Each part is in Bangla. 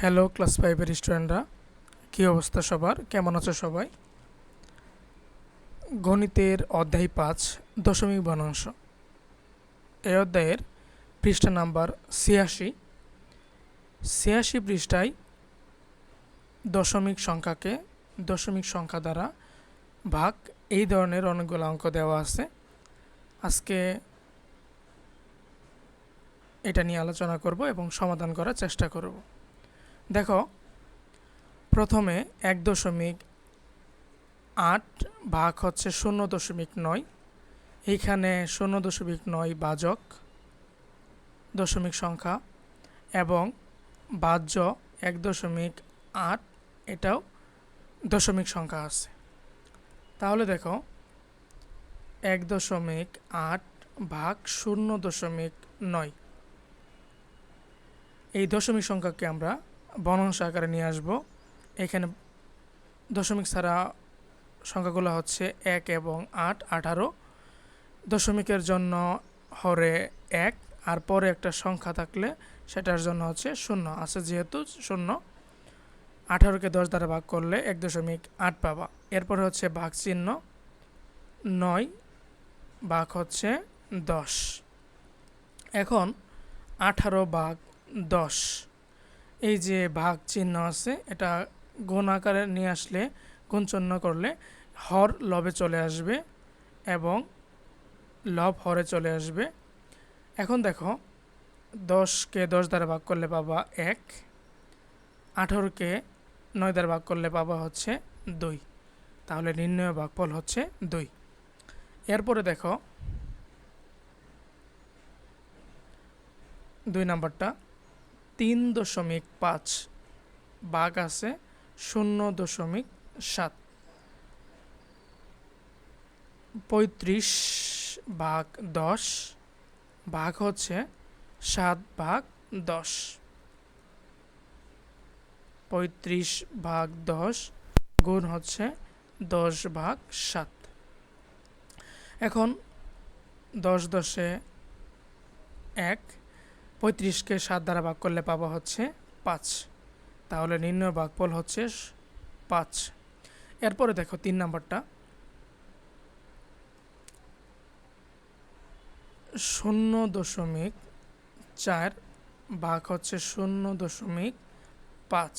হ্যালো ক্লাস ফাইভের স্টুডেন্টরা, কী অবস্থা সবার? কেমন আছো সবাই? গণিতের অধ্যায় 5 দশমিক বর্ণাংশ। এই অধ্যায়ের পৃষ্ঠা নাম্বার 86 পৃষ্ঠায় দশমিক সংখ্যাকে দশমিক সংখ্যা দ্বারা ভাগ, এই ধরনের অনেকগুলো অঙ্ক দেওয়া আছে। আজকে এটা নিয়ে আলোচনা করব এবং সমাধান করার চেষ্টা করব। দেখো, প্রথমে 1.8 ভাগ হচ্ছে 0.9। এইখানে 0.9 বাজক দশমিক সংখ্যা এবং বাহ্য 1.8 এটাও দশমিক সংখ্যা আছে। তাহলে দেখো, 1.8 ভাগ 0.9 এই দশমিক সংখ্যাকে আমরা বর্ণাংশ আকারে নিয়ে আসব। এখানে দশমিক ছাড়া সংখ্যাগুলো হচ্ছে 1 এবং 8, 18। দশমিকের জন্য হরে 1, আর পরে একটা সংখ্যা থাকলে সেটার জন্য হচ্ছে 0 আছে, যেহেতু 0। 18কে 10 দ্বারা ভাগ করলে 1.8 পাবা। এরপরে হচ্ছে ভাগ চিহ্ন, 9 ভাগ হচ্ছে 10। এখন 18 ভাগ 10, এই যে ভাগ চিহ্ন আছে, এটা গুণ আকারে নিয়ে আসলে, গুণ চিহ্ন করলে হর লবে চলে আসবে এবং লব হরে চলে আসবে। এখন দেখো, 10কে 10 দ্বারা ভাগ করলে পাবা 1, 18কে 9 দ্বারা ভাগ করলে পাবা হচ্ছে 2। তাহলে নির্ণয় ভাগফল হচ্ছে 2। এরপরে দেখো 2 নাম্বারটা, 3.5 ভাগ আছে 0.7। 35 ভাগ 10 ভাগ হচ্ছে 7 ভাগ 10। 35 ভাগ 10 গুণ হচ্ছে 10 ভাগ 7। এখন 10 10-এ 1, 35কে 7 দ্বারা ভাগ করলে পাবা হচ্ছে 5। তাহলে নির্ণয় ভাগফল হচ্ছে 5। এরপরে দেখো 3 নাম্বারটা, 0.4 ভাগ হচ্ছে 0.5।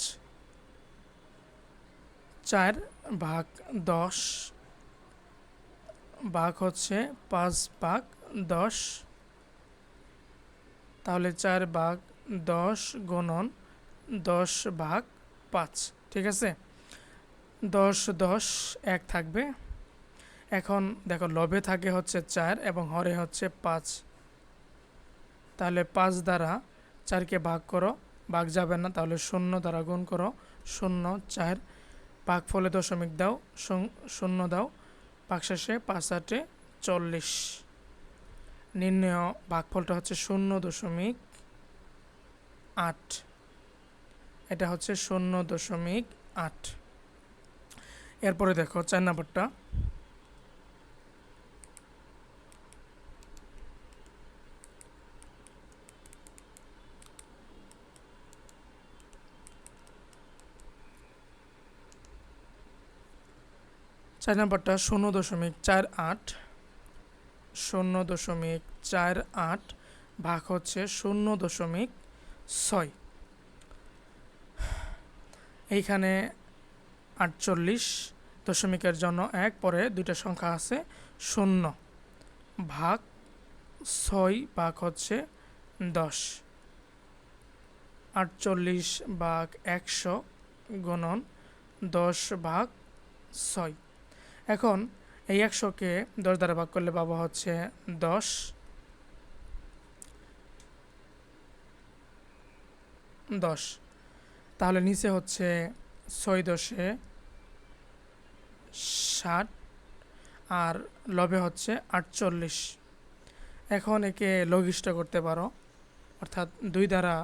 4 ভাগ 10 ভাগ হচ্ছে 5 ভাগ 10। তাহলে 4 ভাগ 10 গুণন 10 ভাগ 5, ঠিক আছে। 10 10 1 থাকবে। এখন দেখো, লবে থাকে হচ্ছে 4 এবং হরে হচ্ছে 5। তাহলে 5 দ্বারা 4কে ভাগ করো, ভাগ যাবে না, তাহলে 0 দ্বারা গুণ করো, 0 4 ভাগফলে দশমিক দাও, 0 দাও, ভাগশেষে 5 8 40। নির্ণয় ভাগফলটা হচ্ছে 0.8। এটা হচ্ছে 0.8। এরপরে দেখো 4 নাম্বারটা, 0.48। 0.48 ভাগ হচ্ছে 0.6। এইখানে 48, দশমিকের জন্য 1, পরে দুইটা সংখ্যা আছে 0 ভাগ 6 ভাগ হচ্ছে 10। 48 ভাগ 100 গুণন 10 ভাগ 6। এখন এই 100কে 10 দ্বারা ভাগ করলে পাবো হচ্ছে 10। 10, তাহলে নিচে হচ্ছে 6 10-এ 60 আর লবে হচ্ছে 48। এখন একে লঘিষ্ঠ করতে পারো, অর্থাৎ 2 দ্বারা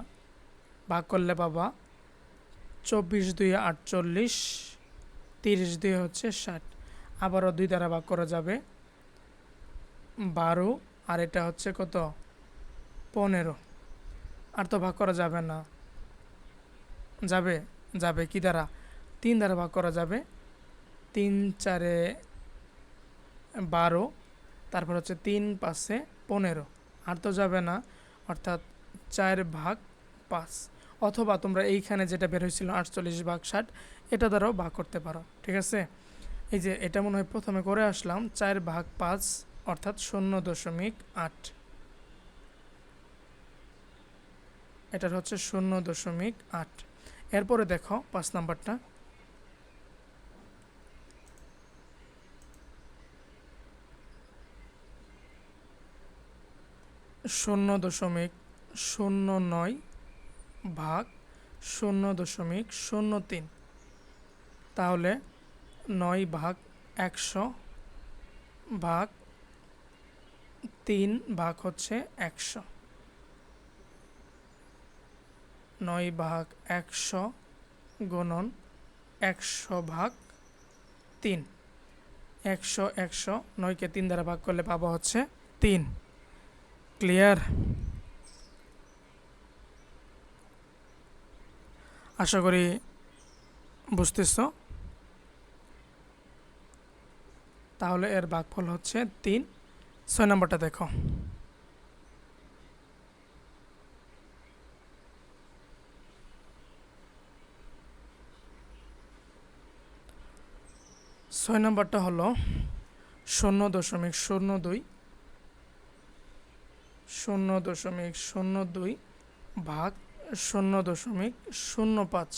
ভাগ করলে পাবা 24 2 48, 30 2 হচ্ছে 60। আবারও 2 দ্বারা ভাগ করা যাবে 12, আর এটা হচ্ছে কত 15। আর তো ভাগ করা যাবে না, যাবে যাবে কি দ্বারা 3 দ্বারা ভাগ করা যাবে 3 4 12 তারপর হচ্ছে 3 5 15 আর তো যাবে না অর্থাৎ 4/5 অথবা তোমরা এইখানে যেটা বের হয়েছিল 48/60 এটা দ্বারাও ভাগ করতে পারো ঠিক আছে এই যে এটা মনে হয় প্রথমে করে আসলাম 4/5 অর্থাৎ 0.8 এটার হচ্ছে 0.8 এরপরে দেখো 5 নাম্বারটা 0.09 ভাগ 0.03 তাহলে 9/100 ভাগ 3 ভাগ হচ্ছে 100 9/100 গুণন 100/3 100 100 9কে 3 দ্বারা ভাগ করলে পাবো হচ্ছে 3 ক্লিয়ার আশা করি বুঝতেছো তাহলে এর ভাগফল হচ্ছে 3 6 নম্বরটা দেখো ছয় নম্বরটা হলো 0.02 0.02 ভাগ 0.05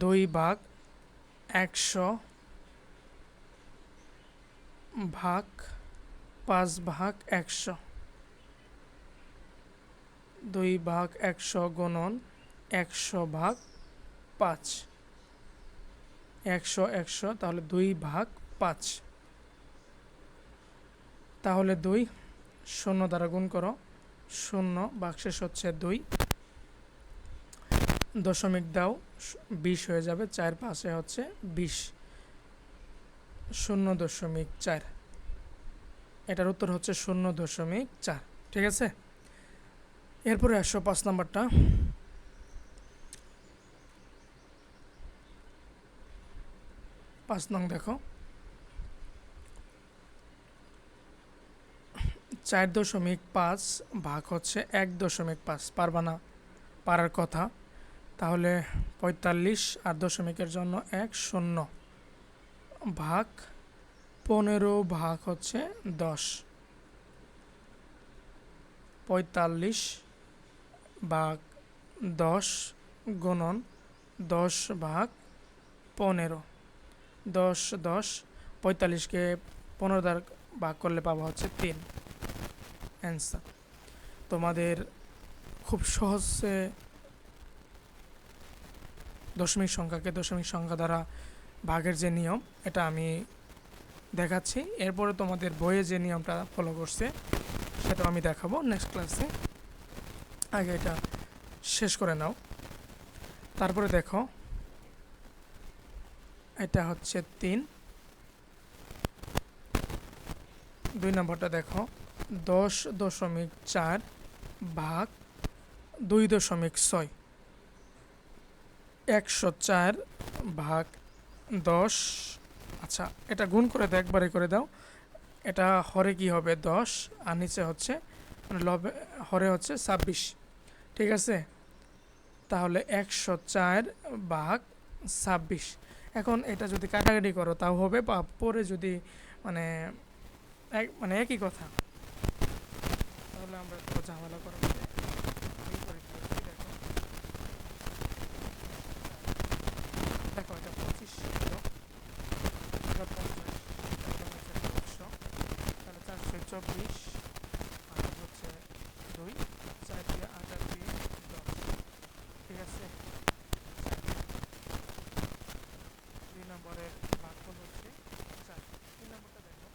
2/100 ভাগ 5/100 2/100 গুণন 100/5 100 100 তাহলে 2/5 তাহলে 2 শূন্য দ্বারা গুণ করো 0 ভাগশেষ হচ্ছে 2 দশমিক দাও 20 হয়ে যাবে 4 5 হচ্ছে 20 0.4 এটার উত্তর হচ্ছে 0.4 ঠিক আছে এরপরে 105 নাম্বারটা 5 নং দেখো 4.5 ভাগ হচ্ছে 1.5 পারবা না পারার কথা তাহলে 45 আর দশমিকের জন্য 1 0 ভাগ 15 ভাগ হচ্ছে 10 45 ভাগ 10 গুণন 10 ভাগ 15 10 10 45কে 15 দ্বারা ভাগ করলে পাবো হচ্ছে 3 অ্যান্সার তোমাদের খুব সহজে দশমিক সংখ্যাকে দশমিক সংখ্যা দ্বারা ভাগের যে নিয়ম এটা আমি দেখাচ্ছি এরপরে তোমাদের বইয়ে যে নিয়মটা ফলো করছে সেটা আমি দেখাবো নেক্সট ক্লাসে আগে এটা শেষ করে নাও তারপরে দেখো এটা হচ্ছে 3 2 নম্বরটা দেখো 10.4 ভাগ 2.6 104 ভাগ 10 আচ্ছা এটা গুণ করে দাও একবারে করে দাও এটা হরে কি হবে 10 আর নিচে হচ্ছে মানে লবে হরে হচ্ছে 26 ঠিক আছে তাহলে 104 ভাগ 26 এখন এটা যদি কাটাকাটি করো তাও হবে বা পরে যদি মানে মানে একই কথা তাহলে আমরা একটু ঝামেলা করব দেখো এটা 25 ছিল এটা 50 তাহলে 424 আর হচ্ছে 2 4 দিয়ে 8 আর 2 10 ঠিক আছে 2 নম্বরের ভাগফল হচ্ছে 4 3 নম্বরটা দেখো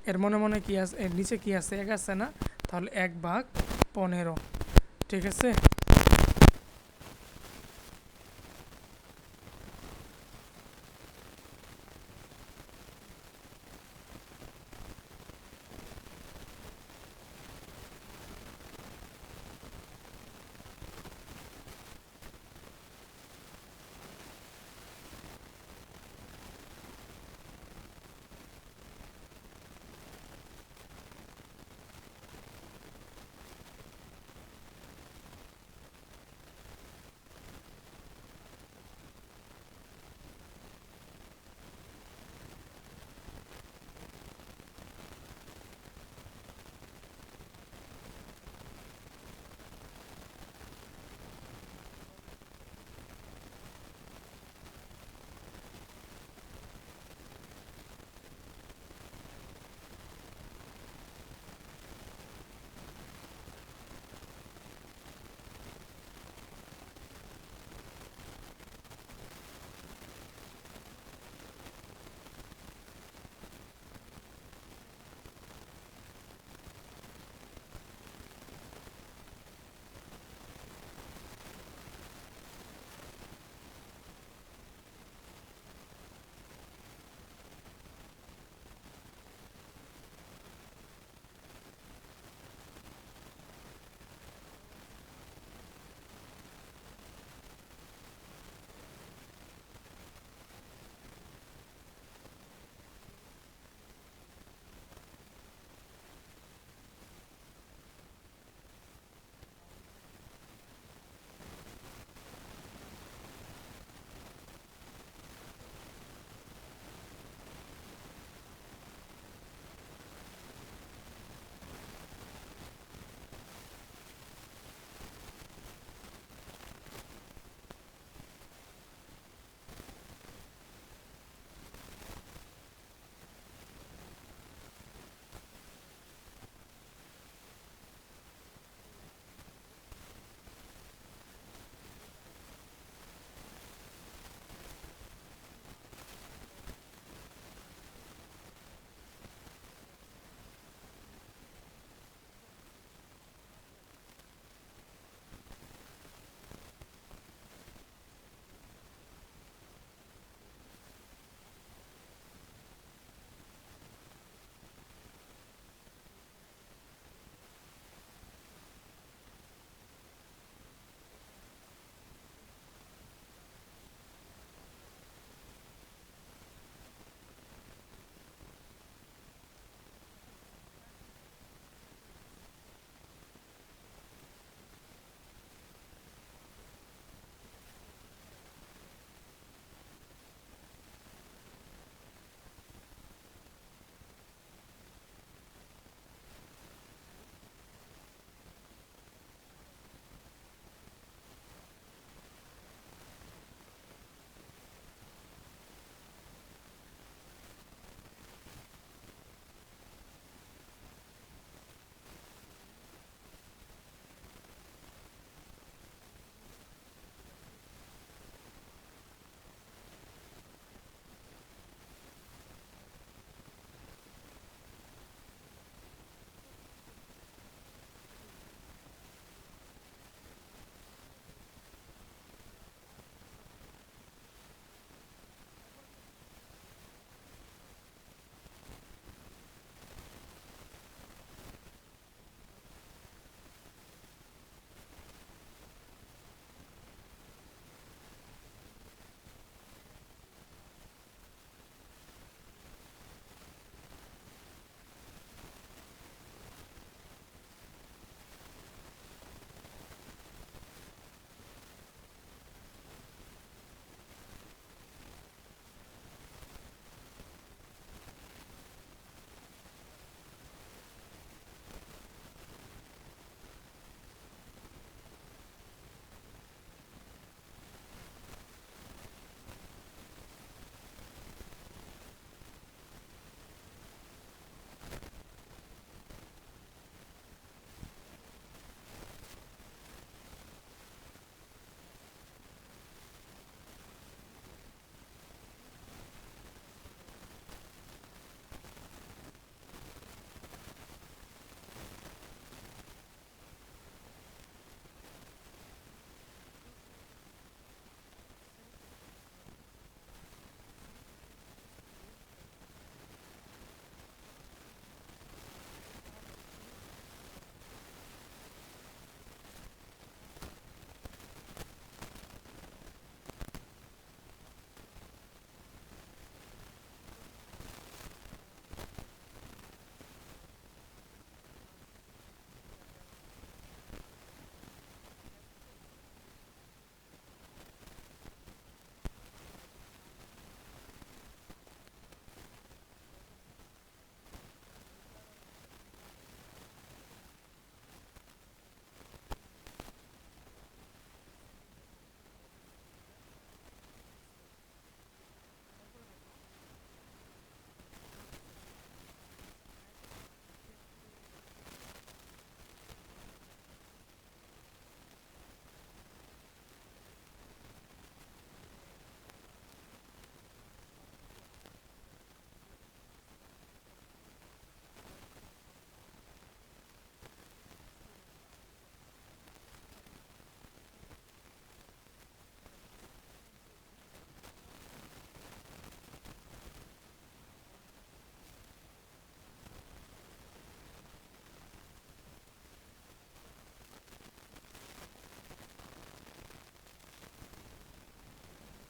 এর মনে মনে কি আছে, এর নিচে কি আছে, 1 আছে না, তাহলে 1/15। ঠিক আছে।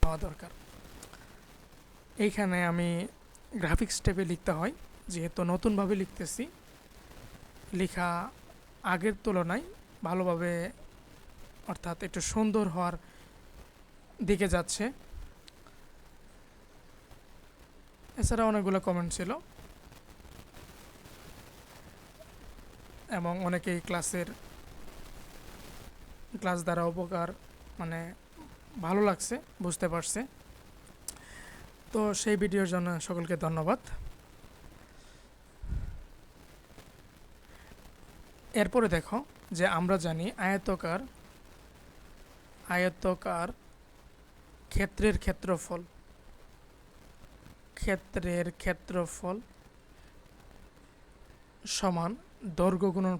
হওয়া দরকার। এইখানে আমি গ্রাফিক্স ট্যাবে লিখতে হয়, যেহেতু নতুনভাবে লিখতেছি, লেখা আগের তুলনায় ভালোভাবে অর্থাৎ একটু সুন্দর হওয়ার দিকে যাচ্ছে। এছাড়া অনেকগুলো কমেন্ট ছিল এবং অনেকেই ক্লাস দ্বারা উপকার মানে ভালো লাগছে, বুঝতে পারছে। তো সেই ভিডিওর জন্য সকলকে ধন্যবাদ। এরপরে দেখো যে আমরা জানি আয়তকার ক্ষেত্রের ক্ষেত্রফল সমান দৈর্ঘ্য গুণন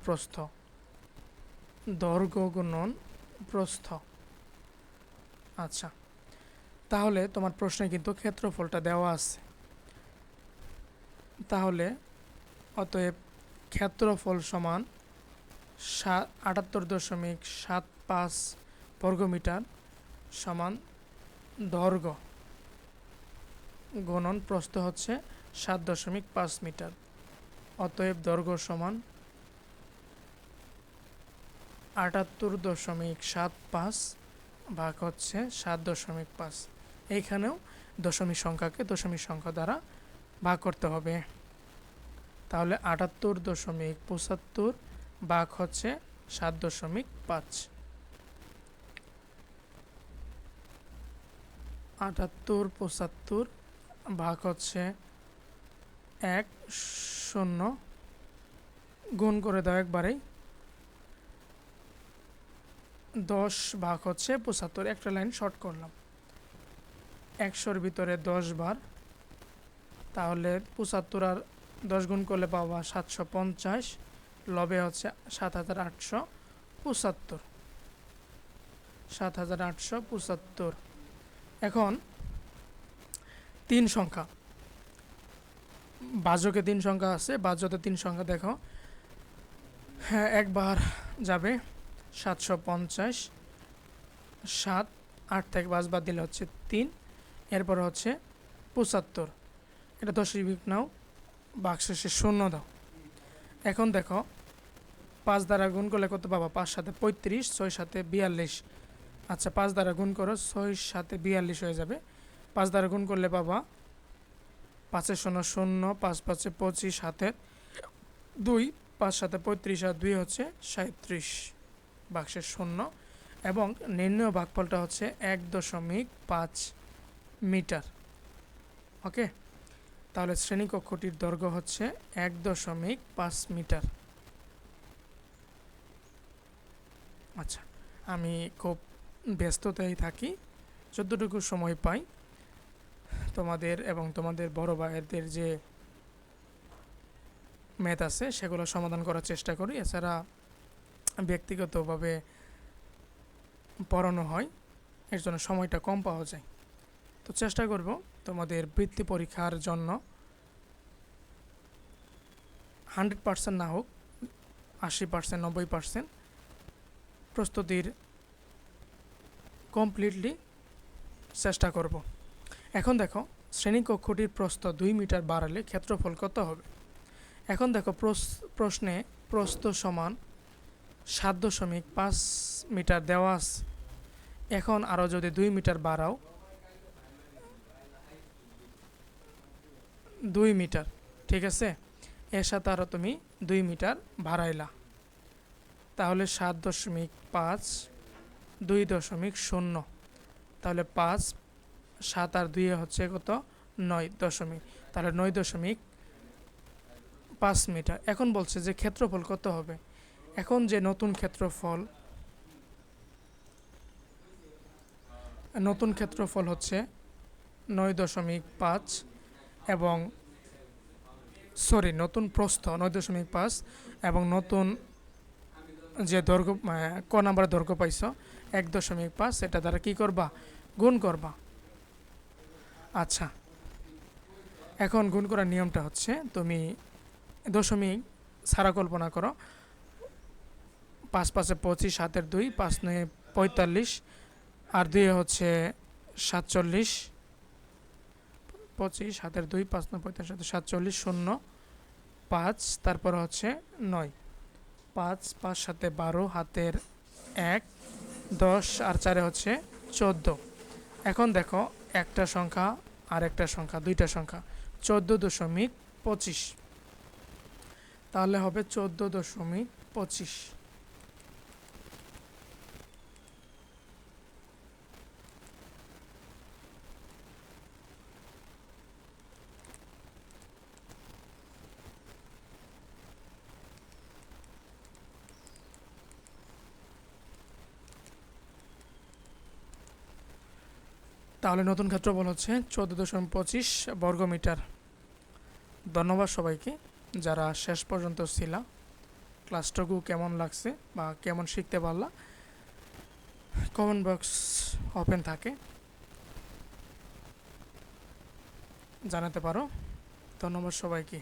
প্রস্থ। আচ্ছা, তাহলে তোমার প্রশ্নে কিন্তু ক্ষেত্রফলটা দেওয়া আছে। তাহলে অতএব ক্ষেত্রফল সমান 78.75 বর্গমিটার সমান দৈর্ঘ্য গুণন প্রস্থ হচ্ছে 7.5 মিটার। অতএব দৈর্ঘ্য সমান 78.75 ভাগ হচ্ছে 7.5। এইখানেও দশমিক সংখ্যাকে দশমিক সংখ্যা দ্বারা ভাগ করতে হবে। তাহলে 78.75 ভাগ হচ্ছে 7.5। 78.75 ভাগ হচ্ছে 10, গুণ করে দাও একবারেই। 10 ভাগ হচ্ছে 75, একটা লাইন শর্ট করলাম। 100-র ভিতরে 10 বার, তাহলে 75 আর 10 গুণ করলে পাবা 750, লবে হচ্ছে 7875। এখন 3 সংখ্যা, বাজকে 3 সংখ্যা আছে, বাজতে 3 সংখ্যা দেখো। হ্যাঁ, একবার যাবে 750, 7, 8 থেকে 5 বাদ দিলে হচ্ছে 3, এরপর হচ্ছে 75। এটা দশমিক নাও, বাক্সে 0 দাও। এখন দেখো 5 দ্বারা গুণ করলে কত পাবা? 5 সাথে 35, 6 সাথে 42। আচ্ছা, 5 দ্বারা গুণ করো, 6 সাথে 42 হয়ে যাবে। 5 দ্বারা গুণ করলে পাবা 5 0 0, 5 5 25, সাথে 2, 5 সাথে 35 আর 2 হচ্ছে 37, বাক্সের 0। এবং নির্ণয় ভাগফলটা হচ্ছে 1.5 মিটার। ওকে, তাহলে শ্রেণীকক্ষটির দৈর্ঘ্য হচ্ছে 1.5 মিটার। আচ্ছা, আমি খুব ব্যস্ততায় থাকি, যতটুকু সময় পাই তোমাদের এবং তোমাদের বড় ভাইদের যে ম্যাথ আছে সেগুলো সমাধান করার চেষ্টা করি। এছাড়া ব্যক্তিগতভাবে পড়ানো হয়, এর জন্য সময়টা কম পাওয়া যায়। তো চেষ্টা করব তোমাদের বৃত্তি পরীক্ষার জন্য 100% না হোক 80%, 90% প্রস্তুতির কমপ্লিটলি চেষ্টা করব। এখন দেখো শ্রেণীকক্ষটির প্রস্থ 2 মিটার বাড়ালে ক্ষেত্রফল কত হবে? এখন দেখো প্রশ্নে প্রস্থ সমান 7.5 মিটার দেওয়া আছে। এখন আরও যদি 2 মিটার বাড়াও, 2 মিটার, ঠিক আছে, এর সাথে আরও তুমি 2 মিটার বাড়াইলা, তাহলে 7.5, 2.0, তাহলে 5, 7 আর 2 হচ্ছে কত? 9 দশমিক, তাহলে 9.5 মিটার। এখন বলছে যে ক্ষেত্রফল কত হবে। এখন যে নতুন ক্ষেত্রফল হচ্ছে 9.5 এবং নতুন প্রস্থ 9.5 এবং নতুন যে দৈর্ঘ্য ক নাম্বার দৈর্ঘ্য পাইছ 1.5, এটা দ্বারা কি করবা? গুণ করবা। আচ্ছা, এখন গুণ করার নিয়মটা হচ্ছে তুমি দশমিক ছাড়া কল্পনা করো। 5 5 25, 7 2, 5 9 45 আর 2 হচ্ছে 47, 25, হাতের 2, 5 9 45, 47, 0, 5, তারপর হচ্ছে 9, 5, 5 সাথে 12, হাতের 1, 10 আর 4 হচ্ছে 14। এখন দেখো একটা সংখ্যা আর একটা সংখ্যা, দুইটা সংখ্যা, 14.25, তাহলে হবে 14.25। তাহলে নতুন ক্ষেত্রফল হচ্ছে 14.25 বর্গমিটার। ধন্যবাদ সবাইকে যারা শেষ পর্যন্ত ছিল। ক্লাসটুকু কেমন লাগছে বা কেমন শিখতে পারলা, কমেন্ট বক্স ওপেন থাকে, জানাতে পারো। ধন্যবাদ সবাইকে।